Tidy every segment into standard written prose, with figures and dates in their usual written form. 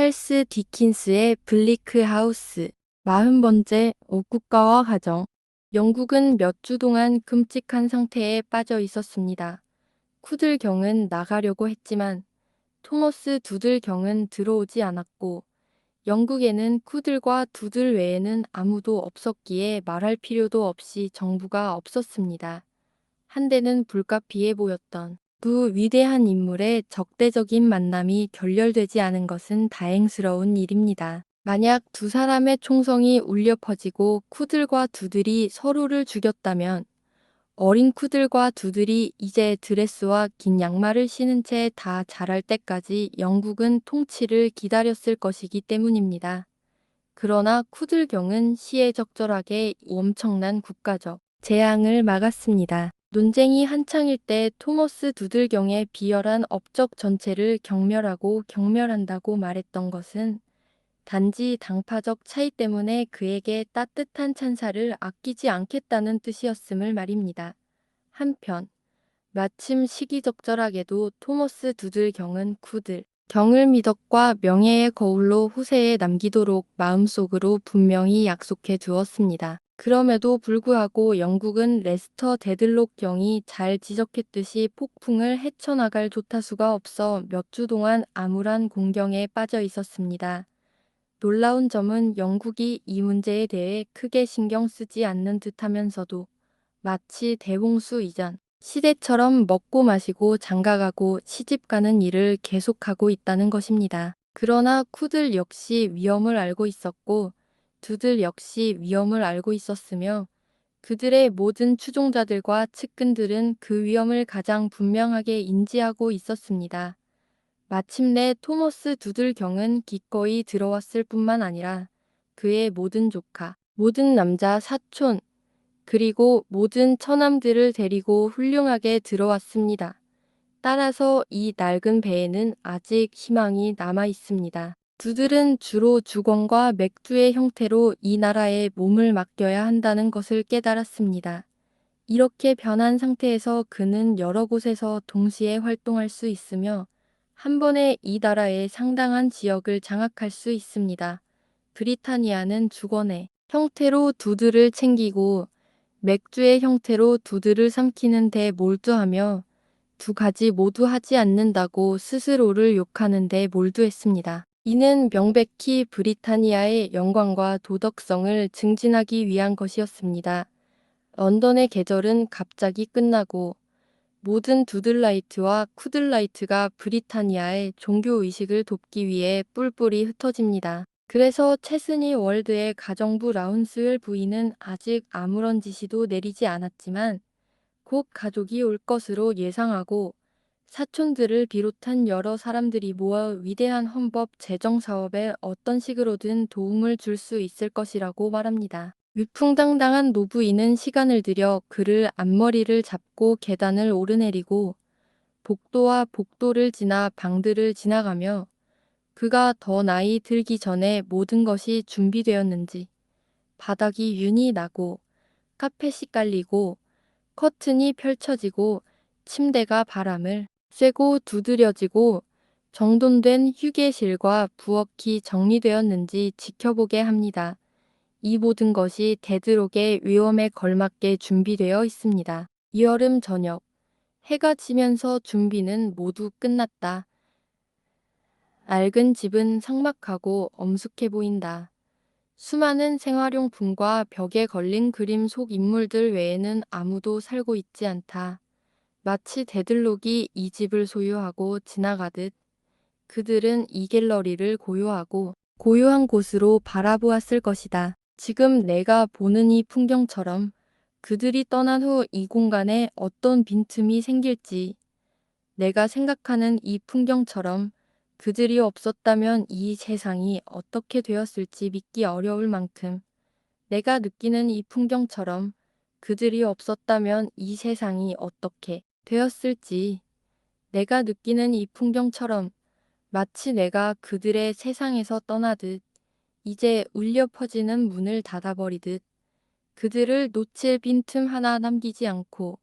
찰스 디킨스의 블리크 하우스 40번째 옥국가와 가정. 영국은 몇 주 동안 끔찍한 상태에 빠져 있었습니다. 쿠들경은 나가려고 했지만 토머스 두들경은 들어오지 않았고 영국에는 쿠들과 두들 외에는 아무도 없었기에 말할 필요도 없이 정부가 없었습니다. 한때는 불가피해 보였던 두 위대한 인물의 적대적인 만남이 결렬되지 않은 것은 다행스러운 일입니다. 만약 두 사람의 총성이 울려 퍼지고 쿠들과 두들이 서로를 죽였다면 어린 쿠들과 두들이 이제 드레스와 긴 양말을 신은 채 다 자랄 때까지 영국은 통치를 기다렸을 것이기 때문입니다. 그러나 쿠들경은 시의적절하게 엄청난 국가적 재앙을 막았습니다. 논쟁이 한창일 때 토머스 두들경의 비열한 업적 전체를 경멸한다고 말했던 것은 단지 당파적 차이 때문에 그에게 따뜻한 찬사를 아끼지 않겠다는 뜻이었음을 말입니다. 한편 마침 시기적절하게도 토머스 두들경은 쿠들 경을 미덕과 명예의 거울로 후세에 남기도록 마음속으로 분명히 약속해 두었습니다. 그럼에도 불구하고 영국은 레스터 데들록 경이 잘 지적했듯이 폭풍을 헤쳐나갈 조타수가 없어 몇 주 동안 암울한 공경에 빠져 있었습니다. 놀라운 점은 영국이 이 문제에 대해 크게 신경 쓰지 않는 듯하면서도 마치 대홍수 이전 시대처럼 먹고 마시고 장가가고 시집가는 일을 계속하고 있다는 것입니다. 그러나 쿠들 역시 위험을 알고 있었고 두들 역시 위험을 알고 있었으며 그들의 모든 추종자들과 측근들은 그 위험을 가장 분명하게 인지하고 있었습니다. 마침내 토머스 두들경은 기꺼이 들어왔을 뿐만 아니라 그의 모든 조카, 모든 남자 사촌, 그리고 모든 처남들을 데리고 훌륭하게 들어왔습니다. 따라서 이 낡은 배에는 아직 희망이 남아 있습니다. 두들은 주로 주권과 맥주의 형태로 이 나라에 몸을 맡겨야 한다는 것을 깨달았습니다. 이렇게 변한 상태에서 그는 여러 곳에서 동시에 활동할 수 있으며 한 번에 이 나라의 상당한 지역을 장악할 수 있습니다. 브리타니아는 주권의 형태로 두들을 챙기고 맥주의 형태로 두들을 삼키는 데 몰두하며 두 가지 모두 하지 않는다고 스스로를 욕하는 데 몰두했습니다. 이는 명백히 브리타니아의 영광과 도덕성을 증진하기 위한 것이었습니다. 런던의 계절은 갑자기 끝나고 모든 두들라이트와 쿠들라이트가 브리타니아의 종교의식을 돕기 위해 뿔뿔이 흩어집니다. 그래서 체스니 월드의 가정부 라운스웰 부인은 아직 아무런 지시도 내리지 않았지만 곧 가족이 올 것으로 예상하고 사촌들을 비롯한 여러 사람들이 모아 위대한 헌법 제정 사업에 어떤 식으로든 도움을 줄 수 있을 것이라고 말합니다. 위풍당당한 노부인은 시간을 들여 그를 앞머리를 잡고 계단을 오르내리고 복도와 복도를 지나 방들을 지나가며 그가 더 나이 들기 전에 모든 것이 준비되었는지 바닥이 윤이 나고 카펫이 깔리고 커튼이 펼쳐지고 침대가 바람을 쐬고 두드려지고 정돈된 휴게실과 부엌이 정리되었는지 지켜보게 합니다. 이 모든 것이 데드록의 위험에 걸맞게 준비되어 있습니다. 이여름 저녁, 해가 지면서 준비는 모두 끝났다. 낡은 집은 삭막하고 엄숙해 보인다. 수많은 생활용품과 벽에 걸린 그림 속 인물들 외에는 아무도 살고 있지 않다. 마치 데들록이 이 집을 소유하고 지나가듯 그들은 이 갤러리를 고요하고 고요한 곳으로 바라보았을 것이다. 지금 내가 보는 이 풍경처럼 그들이 떠난 후 이 공간에 어떤 빈틈이 생길지, 내가 생각하는 이 풍경처럼 그들이 없었다면 이 세상이 어떻게 되었을지 믿기 어려울 만큼, 내가 느끼는 이 풍경처럼 그들이 없었다면 이 세상이 어떻게 되었을지, 내가 느끼는 이 풍경처럼 마치 내가 그들의 세상에서 떠나듯 이제 울려 퍼지는 문을 닫아버리듯 그들을 놓칠 빈틈 하나 남기지 않고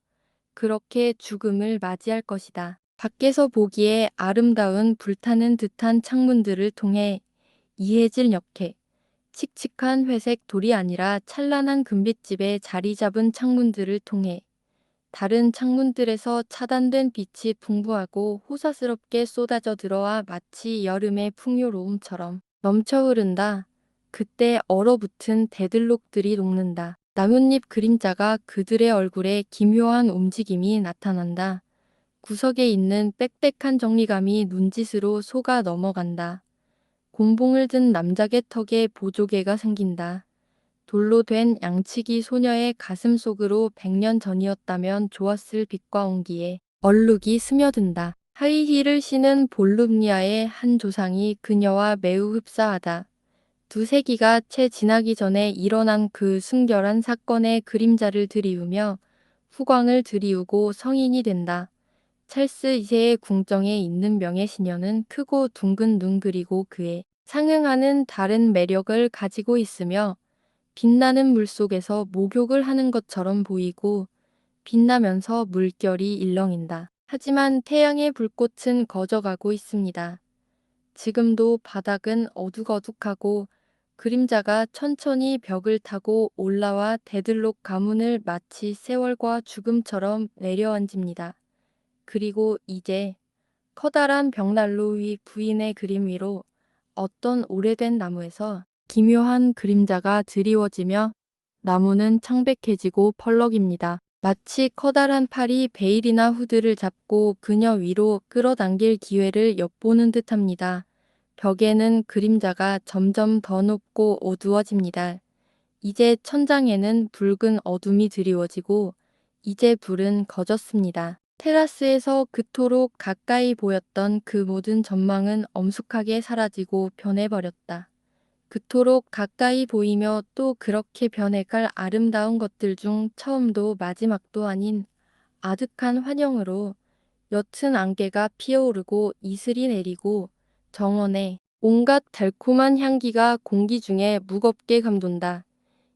그렇게 죽음을 맞이할 것이다. 밖에서 보기에 아름다운 불타는 듯한 창문들을 통해 이해질 역해. 칙칙한 회색 돌이 아니라 찬란한 금빛집에 자리 잡은 창문들을 통해 다른 창문들에서 차단된 빛이 풍부하고 호사스럽게 쏟아져 들어와 마치 여름의 풍요로움처럼 넘쳐 흐른다. 그때 얼어붙은 데들록들이 녹는다. 나뭇잎 그림자가 그들의 얼굴에 기묘한 움직임이 나타난다. 구석에 있는 빽빽한 정리감이 눈짓으로 속아 넘어간다. 곤봉을 든 남작의 턱에 보조개가 생긴다. 돌로 된 양치기 소녀의 가슴 속으로 100년 전이었다면 좋았을 빛과 온기에 얼룩이 스며든다. 하이힐을 신은 볼루미아의 한 조상이 그녀와 매우 흡사하다. 두세 기가 채 지나기 전에 일어난 그 순결한 사건의 그림자를 드리우며 후광을 드리우고 성인이 된다. 찰스 2세의 궁정에 있는 명예시녀는 크고 둥근 눈 그리고 그에 상응하는 다른 매력을 가지고 있으며 빛나는 물속에서 목욕을 하는 것처럼 보이고 빛나면서 물결이 일렁인다. 하지만 태양의 불꽃은 거져가고 있습니다. 지금도 바닥은 어둑어둑하고 그림자가 천천히 벽을 타고 올라와 데들록 가문을 마치 세월과 죽음처럼 내려앉습니다. 그리고 이제 커다란 벽난로 위 부인의 그림 위로 어떤 오래된 나무에서 기묘한 그림자가 드리워지며 나무는 창백해지고 펄럭입니다. 마치 커다란 팔이 베일이나 후드를 잡고 그녀 위로 끌어당길 기회를 엿보는 듯합니다. 벽에는 그림자가 점점 더 높고 어두워집니다. 이제 천장에는 붉은 어둠이 드리워지고 이제 불은 꺼졌습니다. 테라스에서 그토록 가까이 보였던 그 모든 전망은 엄숙하게 사라지고 변해버렸다. 그토록 가까이 보이며 또 그렇게 변해갈 아름다운 것들 중 처음도 마지막도 아닌 아득한 환영으로 옅은 안개가 피어오르고 이슬이 내리고 정원에 온갖 달콤한 향기가 공기 중에 무겁게 감돈다.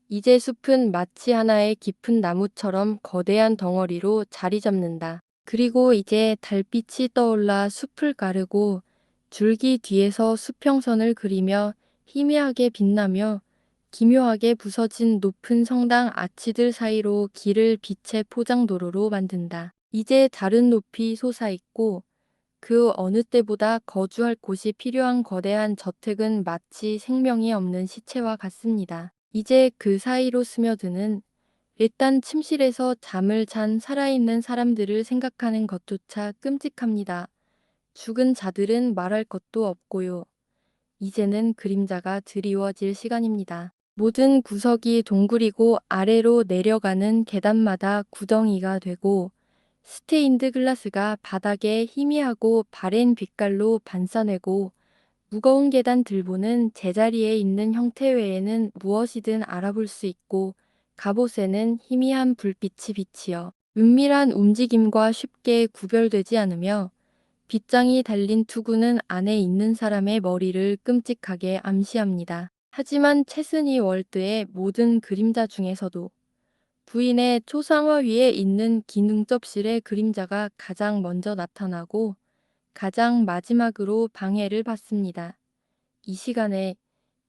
이제 숲은 마치 하나의 깊은 나무처럼 거대한 덩어리로 자리 잡는다. 그리고 이제 달빛이 떠올라 숲을 가르고 줄기 뒤에서 수평선을 그리며 희미하게 빛나며 기묘하게 부서진 높은 성당 아치들 사이로 길을 빛의 포장도로로 만든다. 이제 다른 높이 솟아있고 그 어느 때보다 거주할 곳이 필요한 거대한 저택은 마치 생명이 없는 시체와 같습니다. 이제 그 사이로 스며드는 일단 침실에서 잠을 잔 살아있는 사람들을 생각하는 것조차 끔찍합니다. 죽은 자들은 말할 것도 없고요. 이제는 그림자가 드리워질 시간입니다. 모든 구석이 동굴이고 아래로 내려가는 계단마다 구덩이가 되고 스테인드 글라스가 바닥에 희미하고 바랜 빛깔로 반사내고 무거운 계단 들보는 제자리에 있는 형태 외에는 무엇이든 알아볼 수 있고 갑옷에는 희미한 불빛이 비치어 은밀한 움직임과 쉽게 구별되지 않으며 빗장이 달린 투구는 안에 있는 사람의 머리를 끔찍하게 암시합니다. 하지만 체스니 월드의 모든 그림자 중에서도 부인의 초상화 위에 있는 기능접실의 그림자가 가장 먼저 나타나고 가장 마지막으로 방해를 받습니다. 이 시간에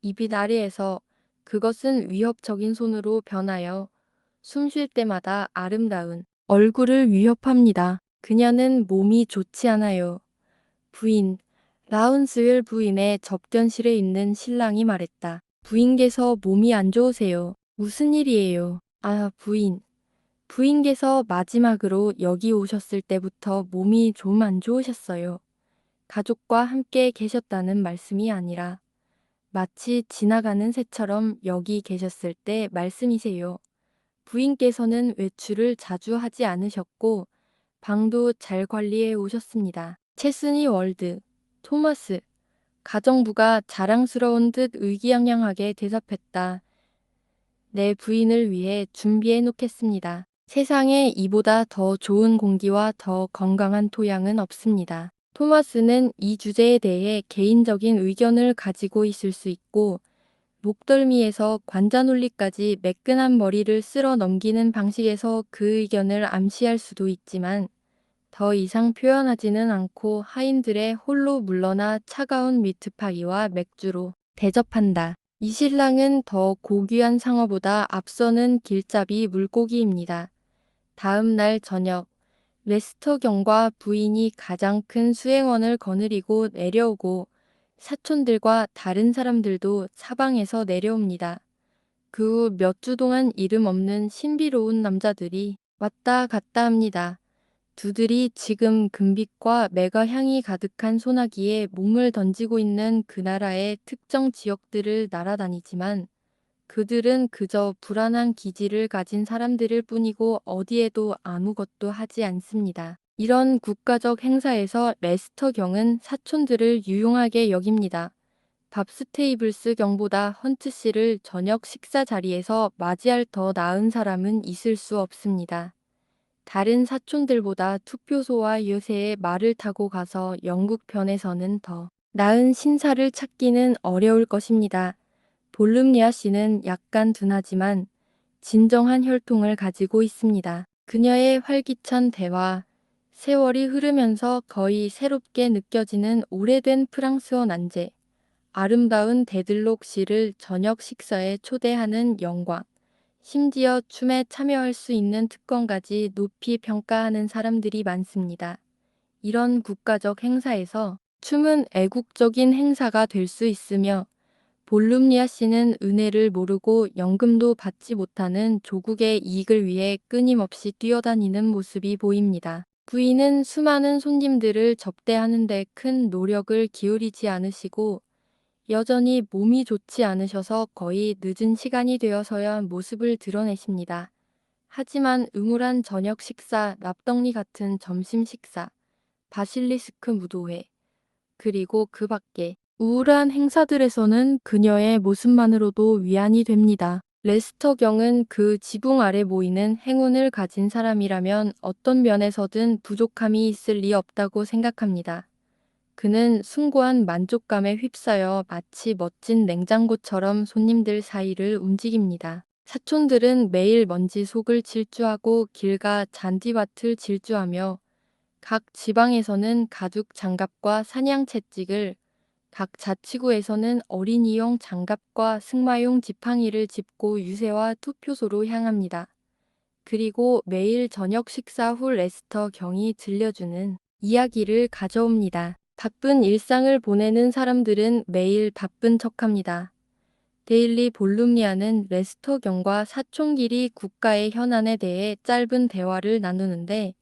이 빛 아래에서 그것은 위협적인 손으로 변하여 숨 쉴 때마다 아름다운 얼굴을 위협합니다. 그녀는 몸이 좋지 않아요. 부인, 라운스웰 부인의 접견실에 있는 신랑이 말했다. 부인께서 몸이 안 좋으세요. 무슨 일이에요? 아, 부인. 부인께서 마지막으로 여기 오셨을 때부터 몸이 좀 안 좋으셨어요. 가족과 함께 계셨다는 말씀이 아니라 마치 지나가는 새처럼 여기 계셨을 때 말씀이세요. 부인께서는 외출을 자주 하지 않으셨고 방도 잘 관리해 오셨습니다. 체스니 월드, 토마스, 가정부가 자랑스러운 듯 의기양양하게 대답했다. 내 부인을 위해 준비해 놓겠습니다. 세상에 이보다 더 좋은 공기와 더 건강한 토양은 없습니다. 토마스는 이 주제에 대해 개인적인 의견을 가지고 있을 수 있고 목덜미에서 관자놀이까지 매끈한 머리를 쓸어 넘기는 방식에서 그 의견을 암시할 수도 있지만 더 이상 표현하지는 않고 하인들의 홀로 물러나 차가운 미트파이와 맥주로 대접한다. 이 신랑은 더 고귀한 상어보다 앞서는 길잡이 물고기입니다. 다음 날 저녁, 레스터 경과 부인이 가장 큰 수행원을 거느리고 내려오고 사촌들과 다른 사람들도 사방에서 내려옵니다. 그 후 몇 주 동안 이름 없는 신비로운 남자들이 왔다 갔다 합니다. 두들이 지금 금빛과 매가 향이 가득한 소나기에 몸을 던지고 있는 그 나라의 특정 지역들을 날아다니지만 그들은 그저 불안한 기질을 가진 사람들일 뿐이고 어디에도 아무것도 하지 않습니다. 이런 국가적 행사에서 레스터 경은 사촌들을 유용하게 여깁니다. 밥스테이블스 경보다 헌트 씨를 저녁 식사 자리에서 맞이할 더 나은 사람은 있을 수 없습니다. 다른 사촌들보다 투표소와 요새의 말을 타고 가서 영국 편에서는 더 나은 신사를 찾기는 어려울 것입니다. 볼룸리아 씨는 약간 둔하지만 진정한 혈통을 가지고 있습니다. 그녀의 활기찬 대화, 세월이 흐르면서 거의 새롭게 느껴지는 오래된 프랑스어 난제, 아름다운 데들록 씨를 저녁 식사에 초대하는 영광, 심지어 춤에 참여할 수 있는 특권까지 높이 평가하는 사람들이 많습니다. 이런 국가적 행사에서 춤은 애국적인 행사가 될 수 있으며 볼룸리아 씨는 은혜를 모르고 연금도 받지 못하는 조국의 이익을 위해 끊임없이 뛰어다니는 모습이 보입니다. 부인은 수많은 손님들을 접대하는 데 큰 노력을 기울이지 않으시고 여전히 몸이 좋지 않으셔서 거의 늦은 시간이 되어서야 모습을 드러내십니다. 하지만 음울한 저녁 식사, 납덩리 같은 점심 식사, 바실리스크 무도회, 그리고 그 밖에 우울한 행사들에서는 그녀의 모습만으로도 위안이 됩니다. 레스터 경은 그 지붕 아래 모이는 행운을 가진 사람이라면 어떤 면에서든 부족함이 있을 리 없다고 생각합니다. 그는 숭고한 만족감에 휩싸여 마치 멋진 냉장고처럼 손님들 사이를 움직입니다. 사촌들은 매일 먼지 속을 질주하고 길가 잔디밭을 질주하며 각 지방에서는 가죽 장갑과 사냥 채찍을, 각 자치구에서는 어린이용 장갑과 승마용 지팡이를 짚고 유세와 투표소로 향합니다. 그리고 매일 저녁 식사 후 레스터 경이 들려주는 이야기를 가져옵니다. 바쁜 일상을 보내는 사람들은 매일 바쁜 척합니다. 데일리 볼룸리아는 레스터 경과 사촌끼리 국가의 현안에 대해 짧은 대화를 나누는데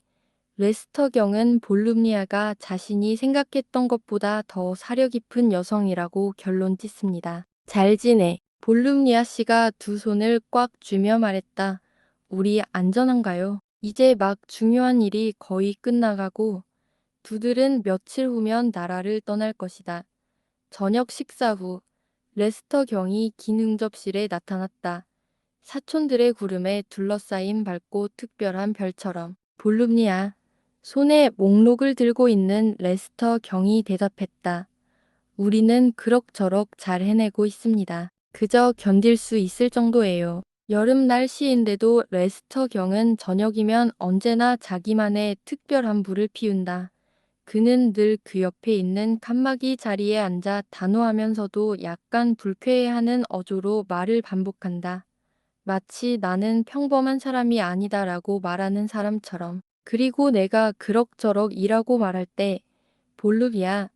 레스터 경은 볼룸리아가 자신이 생각했던 것보다 더 사려 깊은 여성이라고 결론 짓습니다. 잘 지내. 볼룸리아 씨가 두 손을 꽉 쥐며 말했다. 우리 안전한가요? 이제 막 중요한 일이 거의 끝나가고 두들은 며칠 후면 나라를 떠날 것이다. 저녁 식사 후 레스터 경이 긴 응접실에 나타났다. 사촌들의 구름에 둘러싸인 밝고 특별한 별처럼. 볼룸니아. 손에 목록을 들고 있는 레스터 경이 대답했다. 우리는 그럭저럭 잘 해내고 있습니다. 그저 견딜 수 있을 정도예요. 여름 날씨인데도 레스터 경은 저녁이면 언제나 자기만의 특별한 불을 피운다. 그는 늘 그 옆에 있는 칸막이 자리에 앉아 단호하면서도 약간 불쾌해하는 어조로 말을 반복한다. 마치 나는 평범한 사람이 아니다라고 말하는 사람처럼. 그리고 내가 그럭저럭 일하고 말할 때 볼루비아,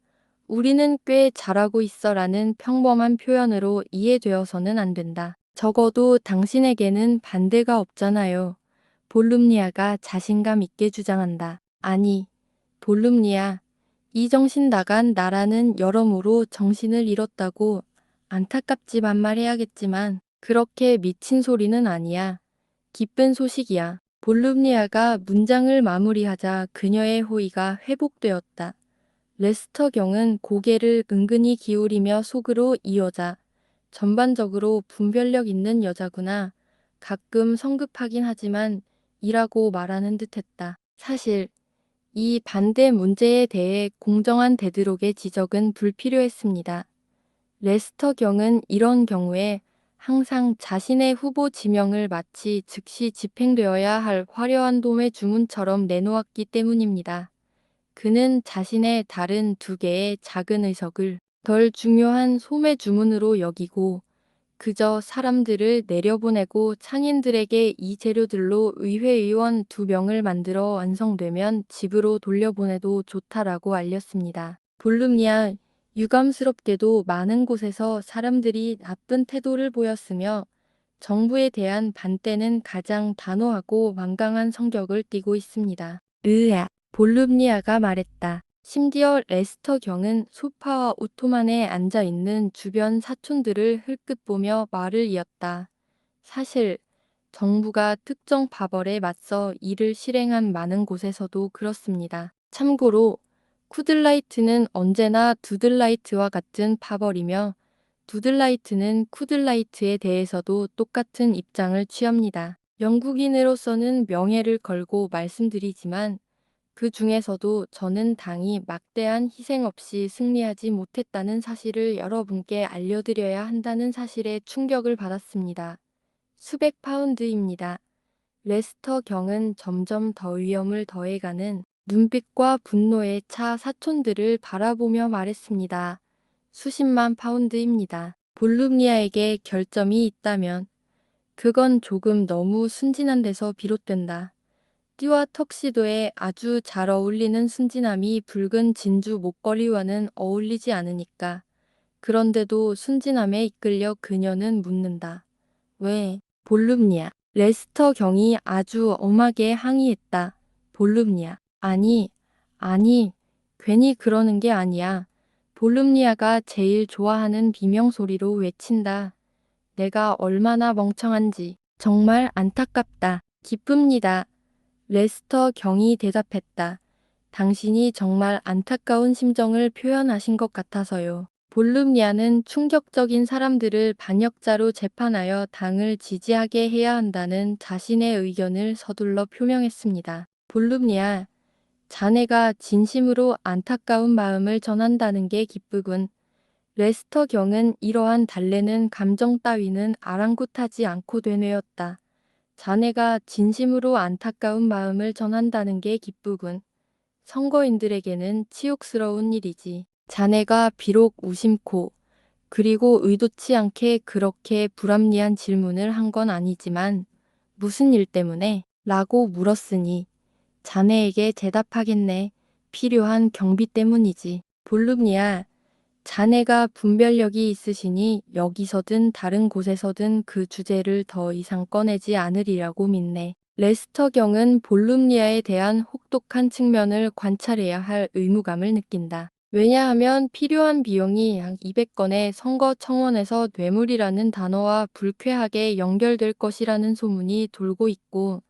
우리는 꽤 잘하고 있어라는 평범한 표현으로 이해되어서는 안 된다. 적어도 당신에게는 반대가 없잖아요. 볼룸니아가 자신감 있게 주장한다. 아니, 볼룸니아, 이 정신 나간 나라는 여러모로 정신을 잃었다고 안타깝지만 말해야겠지만 그렇게 미친 소리는 아니야. 기쁜 소식이야. 볼룸니아가 문장을 마무리하자 그녀의 호의가 회복되었다. 레스터 경은 고개를 은근히 기울이며 속으로 이 여자, 전반적으로 분별력 있는 여자구나. 가끔 성급하긴 하지만 이라고 말하는 듯했다. 사실 이 반대 문제에 대해 공정한 데드록의 지적은 불필요했습니다. 레스터 경은 이런 경우에 항상 자신의 후보 지명을 마치 즉시 집행되어야 할 화려한 도매 주문처럼 내놓았기 때문입니다. 그는 자신의 다른 두 개의 작은 의석을 덜 중요한 소매 주문으로 여기고 그저 사람들을 내려보내고 창인들에게 이 재료들로 의회의원 2명을 만들어 완성되면 집으로 돌려보내도 좋다라고 알렸습니다. 볼룸리아 유감스럽게도 많은 곳에서 사람들이 나쁜 태도를 보였으며 정부에 대한 반대는 가장 단호하고 완강한 성격을 띠고 있습니다. 볼룸리아가 말했다. 심지어 레스터 경은 소파와 오토만에 앉아있는 주변 사촌들을 흘끗 보며 말을 이었다. 사실 정부가 특정 파벌에 맞서 이를 실행한 많은 곳에서도 그렇습니다. 참고로 쿠들라이트는 언제나 두들라이트와 같은 파벌이며 두들라이트는 쿠들라이트에 대해서도 똑같은 입장을 취합니다. 영국인으로서는 명예를 걸고 말씀드리지만 그 중에서도 저는 당이 막대한 희생 없이 승리하지 못했다는 사실을 여러분께 알려드려야 한다는 사실에 충격을 받았습니다. 수백 파운드입니다. 레스터 경은 점점 더 위험을 더해가는 눈빛과 분노에 차 사촌들을 바라보며 말했습니다. 수십만 파운드입니다. 볼루미아에게 결점이 있다면 그건 조금 너무 순진한 데서 비롯된다. 띠와 턱시도에 아주 잘 어울리는 순진함이 붉은 진주 목걸이와는 어울리지 않으니까. 그런데도 순진함에 이끌려 그녀는 묻는다. 왜? 볼룸니아. 레스터 경이 아주 엄하게 항의했다. 볼룸니아. 아니, 괜히 그러는 게 아니야. 볼룸니아가 제일 좋아하는 비명소리로 외친다. 내가 얼마나 멍청한지. 정말 안타깝다. 기쁩니다. 레스터 경이 대답했다. 당신이 정말 안타까운 심정을 표현하신 것 같아서요. 볼룸리아는 충격적인 사람들을 반역자로 재판하여 당을 지지하게 해야 한다는 자신의 의견을 서둘러 표명했습니다. 볼룸리아, 자네가 진심으로 안타까운 마음을 전한다는 게 기쁘군. 레스터 경은 이러한 달래는 감정 따위는 아랑곳하지 않고 되뇌었다. 자네가 진심으로 안타까운 마음을 전한다는 게 기쁘군. 선거인들에게는 치욕스러운 일이지. 자네가 비록 무심코 그리고 의도치 않게 그렇게 불합리한 질문을 한 건 아니지만 무슨 일 때문에? 라고 물었으니 자네에게 대답하겠네. 필요한 경비 때문이지. 볼룸니아, 자네가 분별력이 있으시니 여기서든 다른 곳에서든 그 주제를 더 이상 꺼내지 않으리라고 믿네. 레스터 경은 볼룸리아에 대한 혹독한 측면을 관찰해야 할 의무감을 느낀다. 왜냐하면 필요한 비용이 약 200건의 선거 청원에서 뇌물이라는 단어와 불쾌하게 연결될 것이라는 소문이 돌고 있고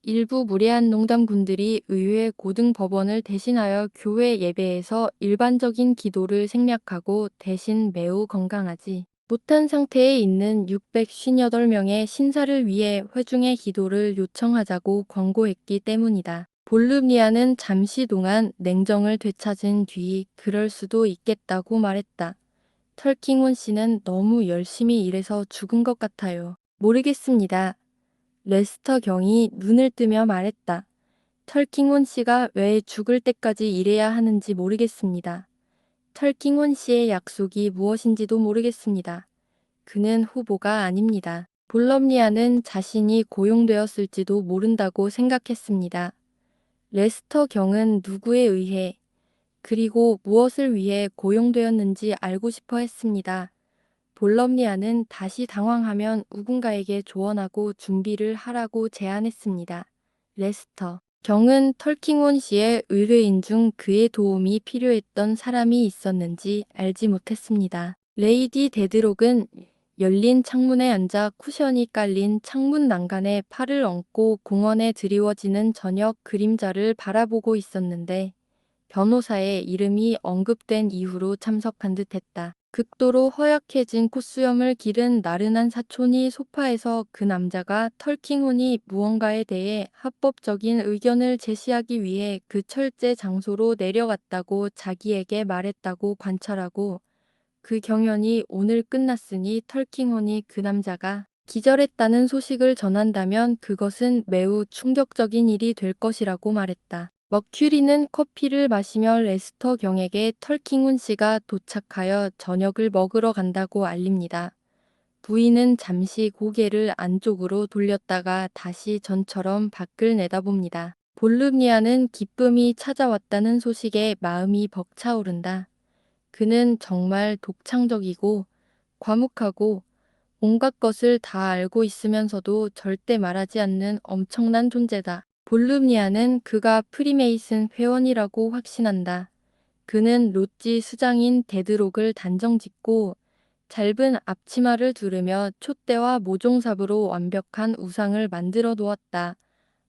일부 무례한 농담꾼들이 의회 고등법원을 대신하여 교회 예배에서 일반적인 기도를 생략하고 대신 매우 건강하지 못한 상태에 있는 658명의 신사를 위해 회중의 기도를 요청하자고 권고했기 때문이다. 볼루미아는 잠시 동안 냉정을 되찾은 뒤 그럴 수도 있겠다고 말했다. 털킹원 씨는 너무 열심히 일해서 죽은 것 같아요. 모르겠습니다. 레스터 경이 눈을 뜨며 말했다. 털킹원 씨가 왜 죽을 때까지 일해야 하는지 모르겠습니다. 털킹원 씨의 약속이 무엇인지도 모르겠습니다. 그는 후보가 아닙니다. 볼럼리아는 자신이 고용되었을지도 모른다고 생각했습니다. 레스터 경은 누구에 의해 그리고 무엇을 위해 고용되었는지 알고 싶어 했습니다. 볼럼리아는 다시 당황하면 누군가에게 조언하고 준비를 하라고 제안했습니다. 레스터 경은 털킹원 씨의 의뢰인 중 그의 도움이 필요했던 사람이 있었는지 알지 못했습니다. 레이디 데드록은 열린 창문에 앉아 쿠션이 깔린 창문 난간에 팔을 얹고 공원에 드리워지는 저녁 그림자를 바라보고 있었는데 변호사의 이름이 언급된 이후로 참석한 듯했다. 극도로 허약해진 콧수염을 기른 나른한 사촌이 소파에서 그 남자가 털킹혼이 무언가에 대해 합법적인 의견을 제시하기 위해 그 철제 장소로 내려갔다고 자기에게 말했다고 관찰하고 그 경연이 오늘 끝났으니 털킹혼이 그 남자가 기절했다는 소식을 전한다면 그것은 매우 충격적인 일이 될 것이라고 말했다. 머큐리는 커피를 마시며 레스터 경에게 털킹훈 씨가 도착하여 저녁을 먹으러 간다고 알립니다. 부인은 잠시 고개를 안쪽으로 돌렸다가 다시 전처럼 밖을 내다봅니다. 볼루니아는 기쁨이 찾아왔다는 소식에 마음이 벅차오른다. 그는 정말 독창적이고 과묵하고 온갖 것을 다 알고 있으면서도 절대 말하지 않는 엄청난 존재다. 볼루니아는 그가 프리메이슨 회원이라고 확신한다. 그는 로지 수장인 데드록을 단정짓고 짧은 앞치마를 두르며 촛대와 모종삽으로 완벽한 우상을 만들어 놓았다.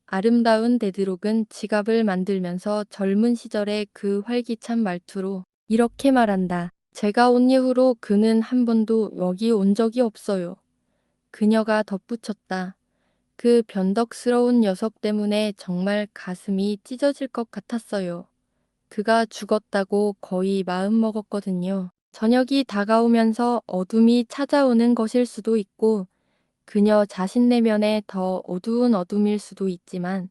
아름다운 데드록은 지갑을 만들면서 젊은 시절의 그 활기찬 말투로 이렇게 말한다. 제가 온 이후로 그는 한 번도 여기 온 적이 없어요. 그녀가 덧붙였다. 그 변덕스러운 녀석 때문에 정말 가슴이 찢어질 것 같았어요. 그가 죽었다고 거의 마음먹었거든요. 저녁이 다가오면서 어둠이 찾아오는 것일 수도 있고 그녀 자신 내면의 더 어두운 어둠일 수도 있지만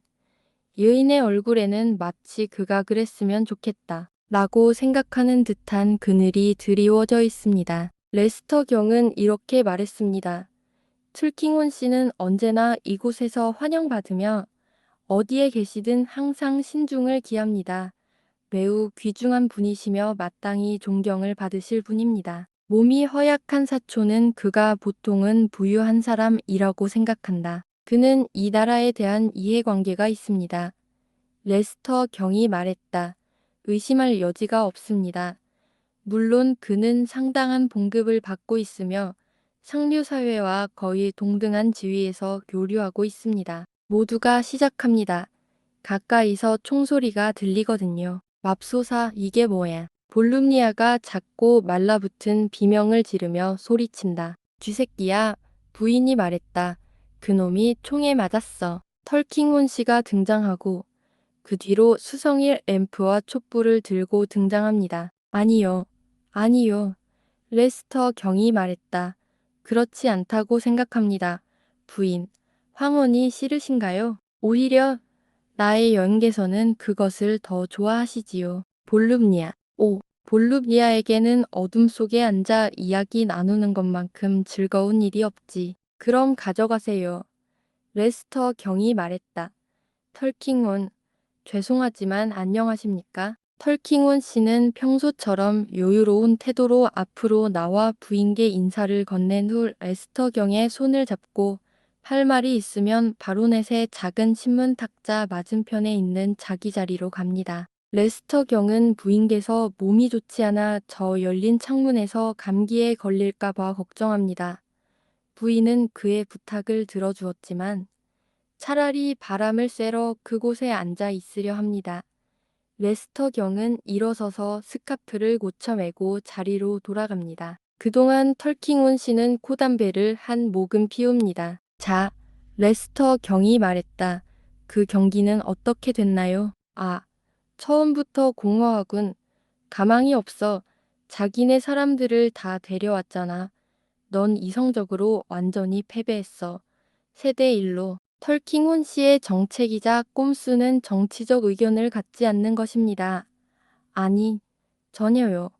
여인의 얼굴에는 마치 그가 그랬으면 좋겠다 라고 생각하는 듯한 그늘이 드리워져 있습니다. 레스터 경은 이렇게 말했습니다. 틀킹원 씨는 언제나 이곳에서 환영받으며 어디에 계시든 항상 신중을 기합니다. 매우 귀중한 분이시며 마땅히 존경을 받으실 분입니다. 몸이 허약한 사촌은 그가 보통은 부유한 사람이라고 생각한다. 그는 이 나라에 대한 이해관계가 있습니다. 레스터 경이 말했다. 의심할 여지가 없습니다. 물론 그는 상당한 봉급을 받고 있으며 상류사회와 거의 동등한 지위에서 교류하고 있습니다. 모두가 시작합니다. 가까이서 총소리가 들리거든요. 맙소사 이게 뭐야. 볼룸니아가 작고 말라붙은 비명을 지르며 소리친다. 쥐새끼야. 부인이 말했다. 그놈이 총에 맞았어. 털킹혼 씨가 등장하고 그 뒤로 수성일 앰프와 촛불을 들고 등장합니다. 아니요. 아니요. 레스터 경이 말했다. 그렇지 않다고 생각합니다. 부인, 황혼이 싫으신가요? 오히려 나의 연개서는 그것을 더 좋아하시지요. 볼루니아. 오, 볼루니아에게는 어둠 속에 앉아 이야기 나누는 것만큼 즐거운 일이 없지. 그럼 가져가세요. 레스터 경이 말했다. 털킹온, 죄송하지만 안녕하십니까? 털킹온 씨는 평소처럼 여유로운 태도로 앞으로 나와 부인께 인사를 건넨 후 레스터 경의 손을 잡고 할 말이 있으면 바로넷의 작은 신문 탁자 맞은편에 있는 자기 자리로 갑니다. 레스터 경은 부인께서 몸이 좋지 않아 저 열린 창문에서 감기에 걸릴까봐 걱정합니다. 부인은 그의 부탁을 들어주었지만 차라리 바람을 쐬러 그곳에 앉아 있으려 합니다. 레스터 경은 일어서서 스카프를 고쳐매고 자리로 돌아갑니다. 그동안 털킹온 씨는 코담배를 한 모금 피웁니다. 자, 레스터 경이 말했다. 그 경기는 어떻게 됐나요? 아, 처음부터 공허하군. 가망이 없어. 자기네 사람들을 다 데려왔잖아. 넌 이성적으로 완전히 패배했어. 세대 1로 털킹혼 씨의 정책이자 꼼수는 정치적 의견을 갖지 않는 것입니다. 아니, 전혀요.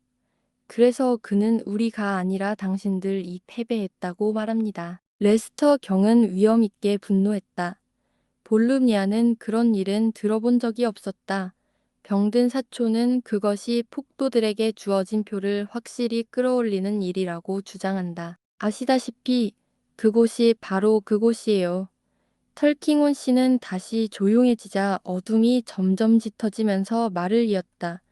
그래서 그는 우리가 아니라 당신들이 패배했다고 말합니다. 레스터 경은 위엄있게 분노했다. 볼루니아는 그런 일은 들어본 적이 없었다. 병든 사촌은 그것이 폭도들에게 주어진 표를 확실히 끌어올리는 일이라고 주장한다. 아시다시피 그곳이 바로 그곳이에요. 털킹온 씨는 다시 조용해지자 어둠이 점점 짙어지면서 말을 이었다.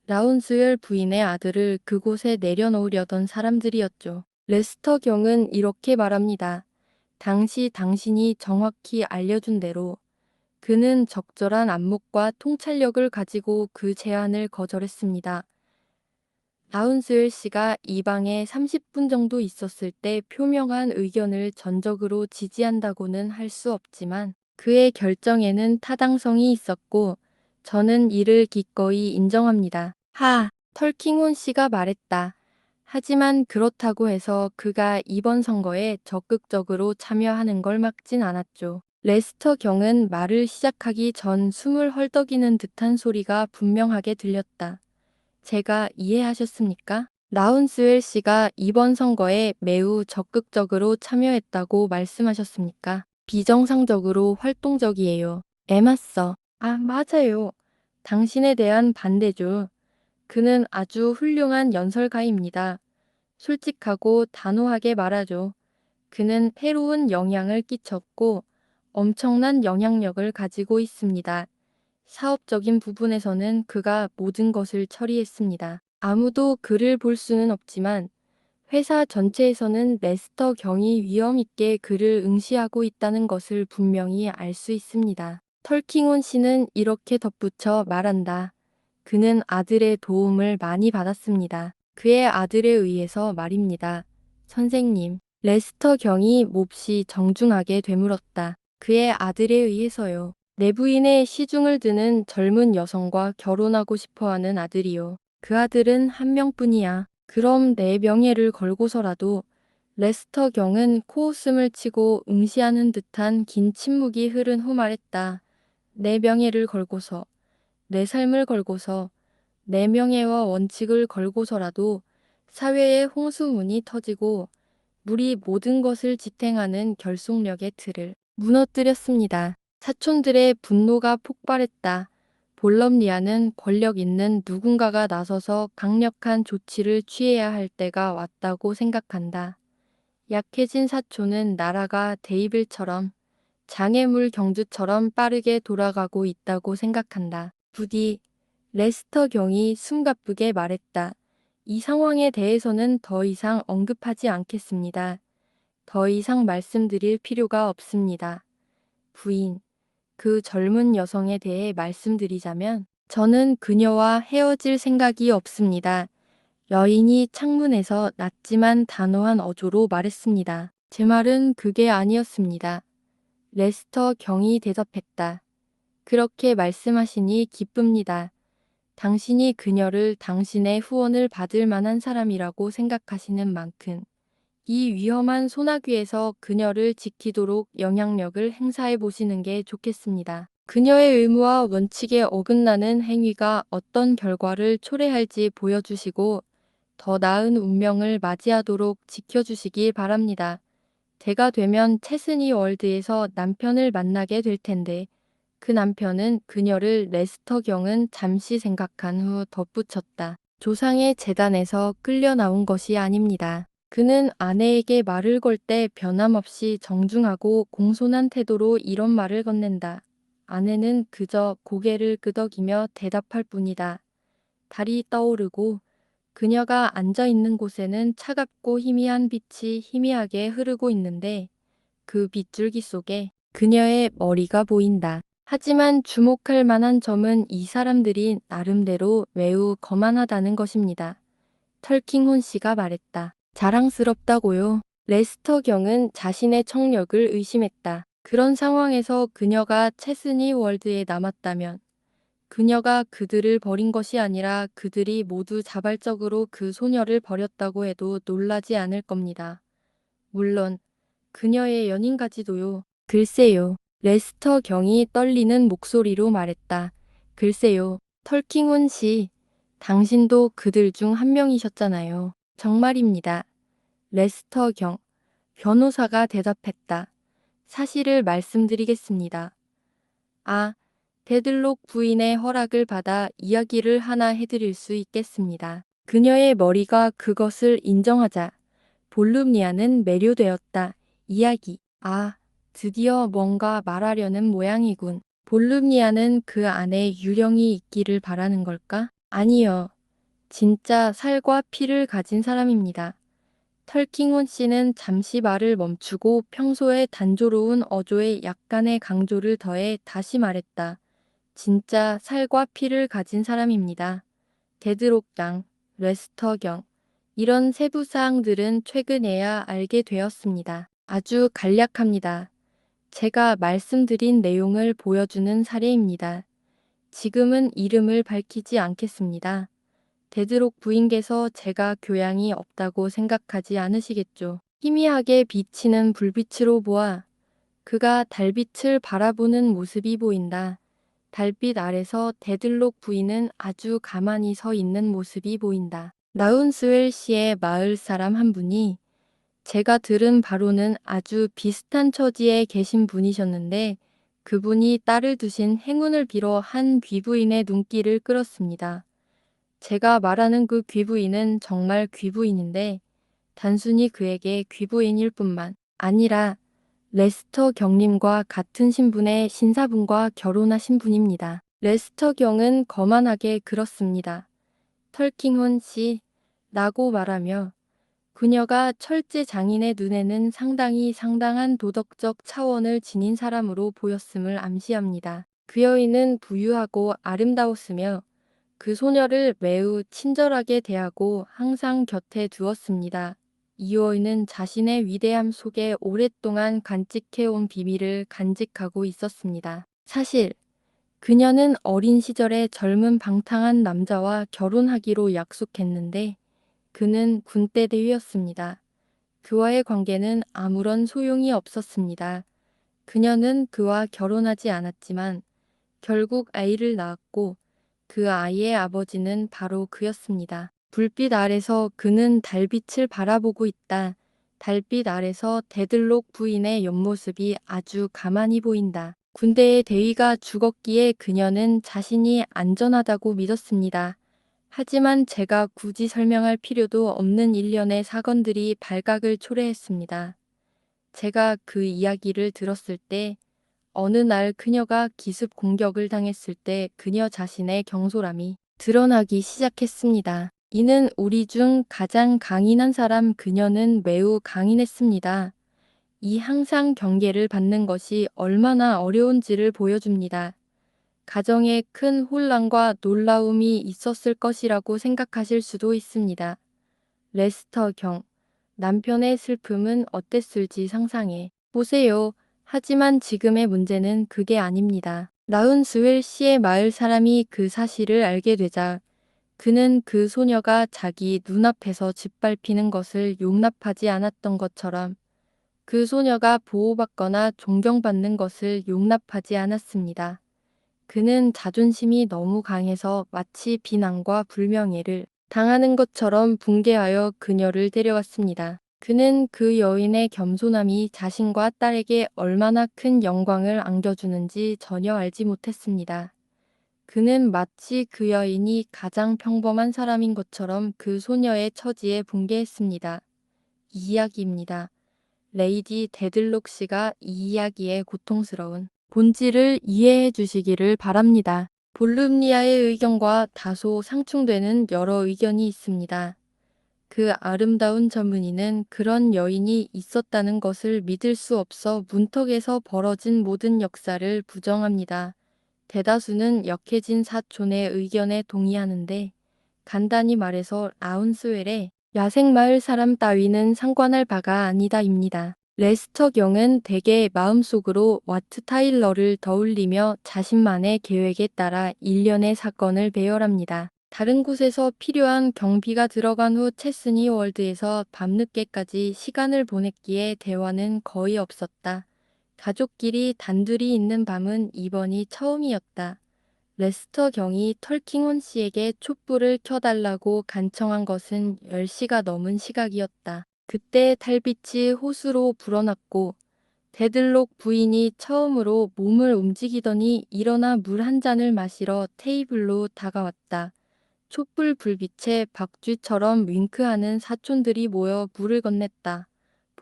라운스웰 부인의 아들을 그곳에 내려놓으려던 사람들이었죠. 레스터 경은 이렇게 말합니다. 당신이 정확히 알려준 대로 그는 적절한 안목과 통찰력을 가지고 그 제안을 거절했습니다. 라운스웰 씨가 이 방에 30분 정도 있었을 때 표명한 의견을 전적으로 지지한다고는 할 수 없지만 그의 결정에는 타당성이 있었고 저는 이를 기꺼이 인정합니다. 털킹온 씨가 말했다. 하지만 그렇다고 해서 그가 이번 선거에 적극적으로 참여하는 걸 막진 않았죠. 레스터 경은 말을 시작하기 전 숨을 헐떡이는 듯한 소리가 분명하게 들렸다. 제가 이해하셨습니까? 라운스웰 씨가 이번 선거에 매우 적극적으로 참여했다고 말씀하셨습니까? 비정상적으로 활동적이에요. 에마써. 아, 맞아요. 당신에 대한 반대죠. 그는 아주 훌륭한 연설가입니다. 솔직하고 단호하게 말하죠. 그는 해로운 영향을 끼쳤고 엄청난 영향력을 가지고 있습니다. 사업적인 부분에서는 그가 모든 것을 처리했습니다. 아무도 그를 볼 수는 없지만 회사 전체에서는 레스터 경이 위험 있게 그를 응시하고 있다는 것을 분명히 알 수 있습니다. 털킹온 씨는 이렇게 덧붙여 말한다. 그는 아들의 도움을 많이 받았습니다. 그의 아들에 의해서 말입니다. 선생님, 레스터 경이 몹시 정중하게 되물었다. 그의 아들에 의해서요. 내부인의 시중을 드는 젊은 여성과 결혼하고 싶어하는 아들이요. 그 아들은 한 명뿐이야. 그럼 내 명예를 걸고서라도 레스터 경은 코웃음을 치고 응시하는 듯한 긴 침묵이 흐른 후 말했다. 내 명예를 걸고서, 내 삶을 걸고서, 내 명예와 원칙을 걸고서라도 사회의 홍수문이 터지고 물이 모든 것을 지탱하는 결속력의 틀을 무너뜨렸습니다. 사촌들의 분노가 폭발했다. 볼럼리아는 권력 있는 누군가가 나서서 강력한 조치를 취해야 할 때가 왔다고 생각한다. 약해진 사촌은 나라가 데이빌처럼 장애물 경주처럼 빠르게 돌아가고 있다고 생각한다. 부디 레스터 경이 숨가쁘게 말했다. 이 상황에 대해서는 더 이상 언급하지 않겠습니다. 더 이상 말씀드릴 필요가 없습니다. 부인, 그 젊은 여성에 대해 말씀드리자면 저는 그녀와 헤어질 생각이 없습니다. 여인이 창문에서 낮지만 단호한 어조로 말했습니다. 제 말은 그게 아니었습니다. 레스터 경이 대답했다. 그렇게 말씀하시니 기쁩니다. 당신이 그녀를 당신의 후원을 받을 만한 사람이라고 생각하시는 만큼 이 위험한 소나귀에서 그녀를 지키도록 영향력을 행사해 보시는 게 좋겠습니다. 그녀의 의무와 원칙에 어긋나는 행위가 어떤 결과를 초래할지 보여주시고 더 나은 운명을 맞이하도록 지켜주시기 바랍니다. 때가 되면 체스니 월드에서 남편을 만나게 될 텐데 그 남편은 그녀를 레스터 경은 잠시 생각한 후 덧붙였다. 조상의 재단에서 끌려 나온 것이 아닙니다. 그는 아내에게 말을 걸 때 변함없이 정중하고 공손한 태도로 이런 말을 건넨다. 아내는 그저 고개를 끄덕이며 대답할 뿐이다. 달이 떠오르고 그녀가 앉아 있는 곳에는 차갑고 희미한 빛이 희미하게 흐르고 있는데 그 빗줄기 속에 그녀의 머리가 보인다. 하지만 주목할 만한 점은 이 사람들이 나름대로 매우 거만하다는 것입니다. 털킹혼 씨가 말했다. 자랑스럽다고요. 레스터 경은 자신의 청력을 의심했다. 그런 상황에서 그녀가 체스니 월드에 남았다면 그녀가 그들을 버린 것이 아니라 그들이 모두 자발적으로 그 소녀를 버렸다고 해도 놀라지 않을 겁니다. 물론 그녀의 연인까지도요. 글쎄요. 레스터 경이 떨리는 목소리로 말했다. 글쎄요. 털킹훈 씨, 당신도 그들 중 한 명이셨잖아요. 정말입니다. 레스터 경, 변호사가 대답했다. 사실을 말씀드리겠습니다. 아, 데들록 부인의 허락을 받아 이야기를 하나 해드릴 수 있겠습니다. 그녀의 머리가 그것을 인정하자 볼룸니아는 매료되었다. 이야기. 아, 드디어 뭔가 말하려는 모양이군. 볼룸니아는 그 안에 유령이 있기를 바라는 걸까? 아니요. 진짜 살과 피를 가진 사람입니다. 털킹원 씨는 잠시 말을 멈추고 평소의 단조로운 어조에 약간의 강조를 더해 다시 말했다. 진짜 살과 피를 가진 사람입니다. 데드록당, 레스터경, 이런 세부 사항들은 최근에야 알게 되었습니다. 아주 간략합니다. 제가 말씀드린 내용을 보여주는 사례입니다. 지금은 이름을 밝히지 않겠습니다. 데드록 부인께서 제가 교양이 없다고 생각하지 않으시겠죠. 희미하게 비치는 불빛으로 보아 그가 달빛을 바라보는 모습이 보인다. 달빛 아래서 데들록 부인은 아주 가만히 서 있는 모습이 보인다. 라운스웰 시의 마을 사람 한 분이 제가 들은 바로는 아주 비슷한 처지에 계신 분이셨는데 그분이 딸을 두신 행운을 빌어 한 귀부인의 눈길을 끌었습니다. 제가 말하는 그 귀부인은 정말 귀부인인데 단순히 그에게 귀부인일 뿐만 아니라 레스터 경님과 같은 신분의 신사분과 결혼하신 분입니다. 레스터 경은 거만하게 그렇습니다. 털킹혼 씨 라고 말하며 그녀가 철제 장인의 눈에는 상당한 도덕적 차원을 지닌 사람으로 보였음을 암시합니다. 그 여인은 부유하고 아름다웠으며 그 소녀를 매우 친절하게 대하고 항상 곁에 두었습니다. 이 여인은 자신의 위대함 속에 오랫동안 간직해온 비밀을 간직하고 있었습니다. 사실 그녀는 어린 시절에 젊은 방탕한 남자와 결혼하기로 약속했는데 그는 군대대위였습니다. 그와의 관계는 아무런 소용이 없었습니다. 그녀는 그와 결혼하지 않았지만 결국 아이를 낳았고 그 아이의 아버지는 바로 그였습니다. 불빛 아래서 그는 달빛을 바라보고 있다. 달빛 아래서 데들록 부인의 옆모습이 아주 가만히 보인다. 군대의 대위가 죽었기에 그녀는 자신이 안전하다고 믿었습니다. 하지만 제가 굳이 설명할 필요도 없는 일련의 사건들이 발각을 초래했습니다. 제가 그 이야기를 들었을 때 어느 날 그녀가 기습 공격을 당했을 때 그녀 자신의 경솔함이 드러나기 시작했습니다. 이는 우리 중 가장 강인한 사람 그녀는 매우 강인했습니다. 이 항상 경계를 받는 것이 얼마나 어려운지를 보여줍니다. 가정에 큰 혼란과 놀라움이 있었을 것이라고 생각하실 수도 있습니다. 레스터 경, 남편의 슬픔은 어땠을지 상상해 보세요. 하지만 지금의 문제는 그게 아닙니다. 라운스웰 씨의 마을 사람이 그 사실을 알게 되자 그는 그 소녀가 자기 눈앞에서 짓밟히는 것을 용납하지 않았던 것처럼 그 소녀가 보호받거나 존경받는 것을 용납하지 않았습니다. 그는 자존심이 너무 강해서 마치 비난과 불명예를 당하는 것처럼 붕괴하여 그녀를 데려왔습니다. 그는 그 여인의 겸손함이 자신과 딸에게 얼마나 큰 영광을 안겨주는지 전혀 알지 못했습니다. 그는 마치 그 여인이 가장 평범한 사람인 것처럼 그 소녀의 처지에 붕괴했습니다. 이 이야기입니다. 레이디 데들록 씨가 이 이야기의 고통스러운 본질을 이해해 주시기를 바랍니다. 볼룸니아의 의견과 다소 상충되는 여러 의견이 있습니다. 그 아름다운 젊은이는 그런 여인이 있었다는 것을 믿을 수 없어 문턱에서 벌어진 모든 역사를 부정합니다. 대다수는 역해진 사촌의 의견에 동의하는데 간단히 말해서 라운스웰의 야생마을 사람 따위는 상관할 바가 아니다입니다. 레스터 경은 대개 마음속으로 와트 타일러를 떠올리며 자신만의 계획에 따라 일련의 사건을 배열합니다. 다른 곳에서 필요한 경비가 들어간 후 체스니 월드에서 밤늦게까지 시간을 보냈기에 대화는 거의 없었다. 가족끼리 단둘이 있는 밤은 이번이 처음이었다. 레스터 경이 털킹혼 씨에게 촛불을 켜달라고 간청한 것은 10시가 넘은 시각이었다. 그때 달빛이 호수로 불어났고 데들록 부인이 처음으로 몸을 움직이더니 일어나 물 한 잔을 마시러 테이블로 다가왔다. 촛불 불빛에 박쥐처럼 윙크하는 사촌들이 모여 물을 건넸다.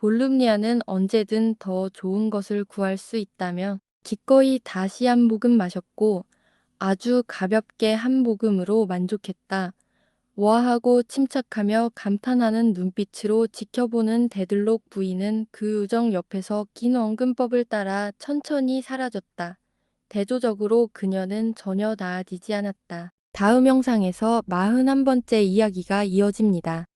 볼룸니아는 언제든 더 좋은 것을 구할 수 있다며 기꺼이 다시 한 모금 마셨고 아주 가볍게 한 모금으로 만족했다. 우아하고 침착하며 감탄하는 눈빛으로 지켜보는 데들록 부인은 그 우정 옆에서 긴 원근법을 따라 천천히 사라졌다. 대조적으로 그녀는 전혀 나아지지 않았다. 다음 영상에서 41번째 이야기가 이어집니다.